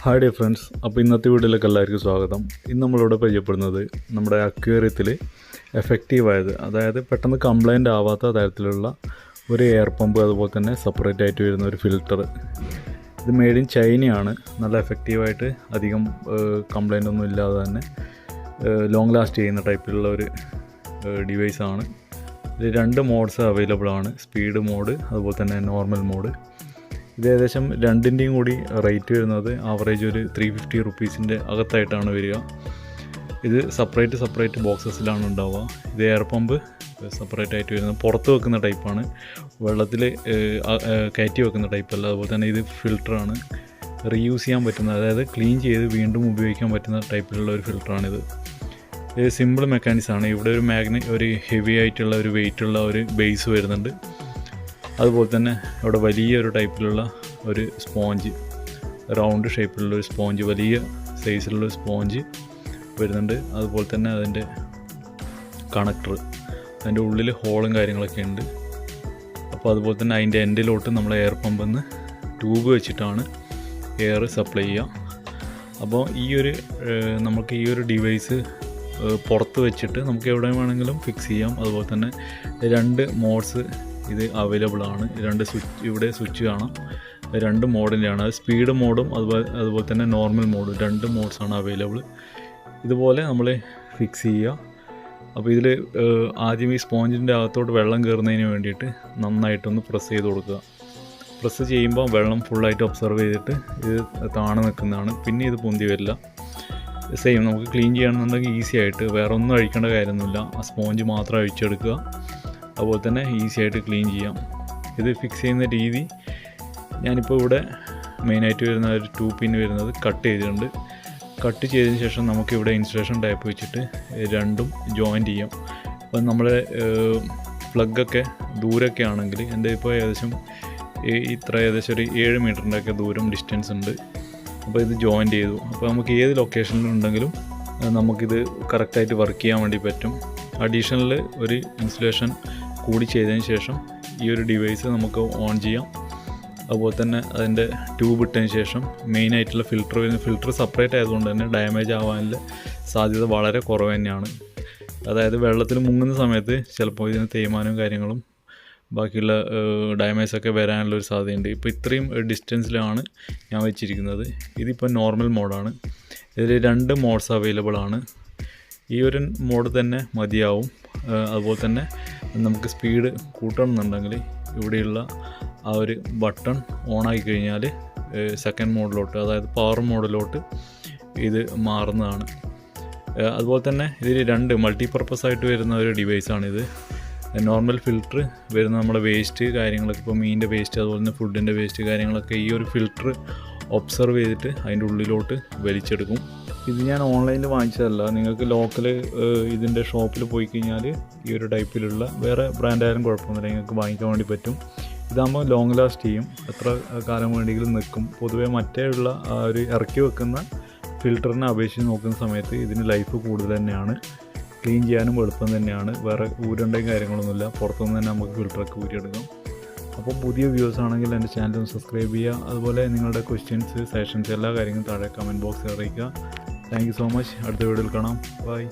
Hi dear friends, അപ്പോൾ ഇന്നത്തെ വീഡിയോയിലേക്ക് എല്ലാവർക്കും സ്വാഗതം. ഇന്ന് നമ്മളിവിടെ പരിചയപ്പെടുന്നത് നമ്മുടെ അക്വേറിയത്തിൽ എഫക്റ്റീവായത്, അതായത് പെട്ടെന്ന് കംപ്ലൈൻ്റ് ആവാത്ത തരത്തിലുള്ള ഒരു എയർ പമ്പ്, അതുപോലെ തന്നെ സെപ്പറേറ്റ് ആയിട്ട് വരുന്ന ഒരു ഫിൽറ്റർ. ഇത് മെയ്ഡ് ഇൻ ചൈനയാണ്. നല്ല എഫക്റ്റീവായിട്ട് അധികം കംപ്ലൈൻ്റ് ഒന്നും ഇല്ലാതെ തന്നെ ലോങ് ലാസ്റ്റ് ചെയ്യുന്ന ടൈപ്പിലുള്ള ഒരു ഡിവൈസാണ്. ഇതിൽ 2 മോഡ്സ് അവൈലബിൾ ആണ്, സ്പീഡ് മോഡ് അതുപോലെ തന്നെ നോർമൽ മോഡ്. ഇത് ഏകദേശം രണ്ടിൻ്റെയും കൂടി റേറ്റ് വരുന്നത് ആവറേജ് ഒരു 350 റുപ്പീസിൻ്റെ അകത്തായിട്ടാണ് വരിക. ഇത് സെപ്പറേറ്റ് ബോക്സസിലാണ് ഉണ്ടാവുക. ഇത് എയർ പമ്പ് സെപ്പറേറ്റ് ആയിട്ട് വരുന്നത് പുറത്ത് വെക്കുന്ന ടൈപ്പാണ്, വെള്ളത്തിൽ കയറ്റി വെക്കുന്ന ടൈപ്പല്ല. അതുപോലെ തന്നെ ഇത് ഫിൽറ്ററാണ്, റീയൂസ് ചെയ്യാൻ പറ്റുന്ന, അതായത് ക്ലീൻ ചെയ്ത് വീണ്ടും ഉപയോഗിക്കാൻ പറ്റുന്ന ടൈപ്പിലുള്ള ഒരു ഫിൽറ്ററാണിത്. ഇത് സിമ്പിൾ മെക്കാനിക്സാണ്. ഇവിടെ ഒരു ഹെവി ആയിട്ടുള്ള ഒരു വെയിറ്റുള്ള ഒരു ബേസ് വരുന്നുണ്ട്. അതുപോലെ തന്നെ അവിടെ വലിയൊരു ടൈപ്പിലുള്ള ഒരു സ്പോഞ്ച്, റൗണ്ട് ഷേപ്പിലുള്ള ഒരു സ്പോഞ്ച്, വലിയ സൈസിലുള്ള സ്പോഞ്ച് വരുന്നുണ്ട്. അതുപോലെ തന്നെ അതിൻ്റെ കണക്ടർ, അതിൻ്റെ ഉള്ളിൽ ഹോളും കാര്യങ്ങളൊക്കെ ഉണ്ട്. അപ്പോൾ അതുപോലെ തന്നെ അതിൻ്റെ എൻഡിലോട്ട് നമ്മൾ എയർ പമ്പിൽ നിന്ന് ട്യൂബ് വെച്ചിട്ടാണ് എയർ സപ്ലൈ ചെയ്യുക. അപ്പോൾ നമുക്ക് ഈ ഒരു ഡിവൈസ് പുറത്ത് വെച്ചിട്ട് നമുക്ക് എവിടെ വേണമെങ്കിലും ഫിക്സ് ചെയ്യാം. അതുപോലെ തന്നെ 2 മോഡ്സ് ഇത് അവൈലബിൾ ആണ്. 2 സ്വിച്ച്, ഇവിടെ സ്വിച്ച് കാണാം. 2 മോഡിൻ്റെയാണ്, സ്പീഡ് മോഡും അതുപോലെ തന്നെ നോർമൽ മോഡും, 2 മോഡ്സാണ് അവൈലബിൾ. ഇതുപോലെ നമ്മൾ ഫിക്സ് ചെയ്യുക. അപ്പോൾ ഇതിൽ ആദ്യം ഈ സ്പോഞ്ചിൻ്റെ അകത്തോട്ട് വെള്ളം കയറുന്നതിന് വേണ്ടിയിട്ട് നന്നായിട്ടൊന്ന് പ്രസ് ചെയ്ത് കൊടുക്കുക. പ്രസ് ചെയ്യുമ്പോൾ വെള്ളം ഫുള്ളായിട്ട് ഒബ്സർവ് ചെയ്തിട്ട് ഇത് താണു നിൽക്കുന്നതാണ്. പിന്നെ ഇത് പൊന്തി വരില്ല. സെയിം നമുക്ക് ക്ലീൻ ചെയ്യണമെന്നുണ്ടെങ്കിൽ ഈസി ആയിട്ട്, വേറെ ഒന്നും അഴിക്കേണ്ട കാര്യമൊന്നുമില്ല. ആ സ്പോഞ്ച് മാത്രം അഴിച്ചെടുക്കുക, അതുപോലെ തന്നെ ഈസി ആയിട്ട് ക്ലീൻ ചെയ്യാം. ഇത് ഫിക്സ് ചെയ്യുന്ന രീതി ഞാനിപ്പോൾ ഇവിടെ മെയിനായിട്ട് വരുന്ന ഒരു 2 പിൻ വരുന്നത് കട്ട് ചെയ്തിട്ടുണ്ട്. കട്ട് ചെയ്തതിന് ശേഷം നമുക്കിവിടെ ഇൻസുലേഷൻ ടൈപ്പ് വെച്ചിട്ട് രണ്ടും ജോയിൻറ്റ് ചെയ്യാം. അപ്പം നമ്മുടെ പ്ലഗൊക്കെ ദൂരമൊക്കെ ആണെങ്കിൽ, എൻ്റെ ഇപ്പോൾ ഏകദേശം ഒരു 7 മീറ്ററിൻ്റെയൊക്കെ ദൂരം ഡിസ്റ്റൻസ് ഉണ്ട്. അപ്പോൾ ഇത് ജോയിൻറ്റ് ചെയ്തു. അപ്പോൾ നമുക്ക് ഏത് ലൊക്കേഷനിലുണ്ടെങ്കിലും നമുക്കിത് കറക്റ്റായിട്ട് വർക്ക് ചെയ്യാൻ വേണ്ടി പറ്റും. അഡീഷണൽ ഒരു ഇൻസുലേഷൻ കൂടി ചെയ്തതിന് ശേഷം ഈ ഒരു ഡിവൈസ് നമുക്ക് ഓൺ ചെയ്യാം. അതുപോലെ തന്നെ അതിൻ്റെ ട്യൂബ് ഇട്ടതിന് ശേഷം മെയിനായിട്ടുള്ള ഫിൽറ്റർ സെപ്പറേറ്റ് ആയതുകൊണ്ട് തന്നെ ഡാമേജ് ആവാനുള്ള സാധ്യത വളരെ കുറവ് തന്നെയാണ്. അതായത് വെള്ളത്തിൽ മുങ്ങുന്ന സമയത്ത് ചിലപ്പോൾ ഇതിന് തേയ്മാനവും കാര്യങ്ങളും ബാക്കിയുള്ള ഡാമേജൊക്കെ വരാനുള്ളൊരു സാധ്യതയുണ്ട്. ഇപ്പോൾ ഇത്രയും ഡിസ്റ്റൻസിലാണ് ഞാൻ വെച്ചിരിക്കുന്നത്. ഇതിപ്പോൾ നോർമൽ മോഡാണ്. ഇതിൽ 2 മോഡ്സ് അവൈലബിൾ ആണ്. ഈ ഒരു മോഡ് തന്നെ മതിയാവും. അതുപോലെ തന്നെ നമുക്ക് സ്പീഡ് കൂട്ടണമെന്നുണ്ടെങ്കിൽ ഇവിടെയുള്ള ആ ഒരു ബട്ടൺ ഓണാക്കി കഴിഞ്ഞാൽ സെക്കൻഡ് മോഡിലോട്ട്, അതായത് പവർ മോഡിലോട്ട് ഇത് മാറുന്നതാണ്. അതുപോലെ തന്നെ ഇതിൽ 2 മൾട്ടിപർപ്പസ് ആയിട്ട് വരുന്ന ഒരു ഡിവൈസാണിത്. നോർമൽ ഫിൽറ്റർ വരുന്ന നമ്മുടെ വേസ്റ്റ് കാര്യങ്ങളൊക്കെ, ഇപ്പോൾ മീനിൻ്റെ വേസ്റ്റ് അതുപോലെ തന്നെ ഫുഡിൻ്റെ വേസ്റ്റ് കാര്യങ്ങളൊക്കെ ഈ ഒരു ഫിൽറ്റർ ഒബ്സർവ് ചെയ്തിട്ട് അതിൻ്റെ ഉള്ളിലോട്ട് വലിച്ചെടുക്കും. ഇത് ഞാൻ ഓൺലൈനിൽ വാങ്ങിച്ചതല്ല. നിങ്ങൾക്ക് ലോക്കൽ ഇതിൻ്റെ ഷോപ്പിൽ പോയി കഴിഞ്ഞാൽ ഈ ഒരു ടൈപ്പിലുള്ള വേറെ ബ്രാൻഡായാലും കുഴപ്പമൊന്നുമില്ല, നിങ്ങൾക്ക് വാങ്ങിക്കാൻ വേണ്ടി പറ്റും. ഇതാകുമ്പോൾ ലോങ് ലാസ്റ്റ് ചെയ്യും, എത്ര കാലം വേണമെങ്കിലും നിൽക്കും. പൊതുവേ മറ്റേയുള്ള ഒരു ഇറക്കി വെക്കുന്ന ഫിൽറ്ററിനെ അപേക്ഷിച്ച് നോക്കുന്ന സമയത്ത് ഇതിന് ലൈഫ് കൂടുതൽ തന്നെയാണ്. ക്ലീൻ ചെയ്യാനും എളുപ്പം തന്നെയാണ്. വേറെ ഊരണ്ടയും കാര്യങ്ങളൊന്നുമില്ല. പുറത്തുനിന്ന് തന്നെ നമുക്ക് ഫിൽറ്ററൊക്കെ ഊരിയെടുക്കാം. അപ്പോൾ പുതിയ വ്യൂസ് ആണെങ്കിൽ എൻ്റെ ചാനൽ ഒന്ന് സബ്സ്ക്രൈബ് ചെയ്യുക. അതുപോലെ നിങ്ങളുടെ ക്വസ്റ്റ്യൻസ്, സജഷൻസ് എല്ലാ കാര്യങ്ങളും താഴെ കമൻറ്റ് ബോക്സിൽ അറിയിക്കുക. Thank you so much. അടുത്ത വീഡിയോയിൽ കാണാം. ബൈ.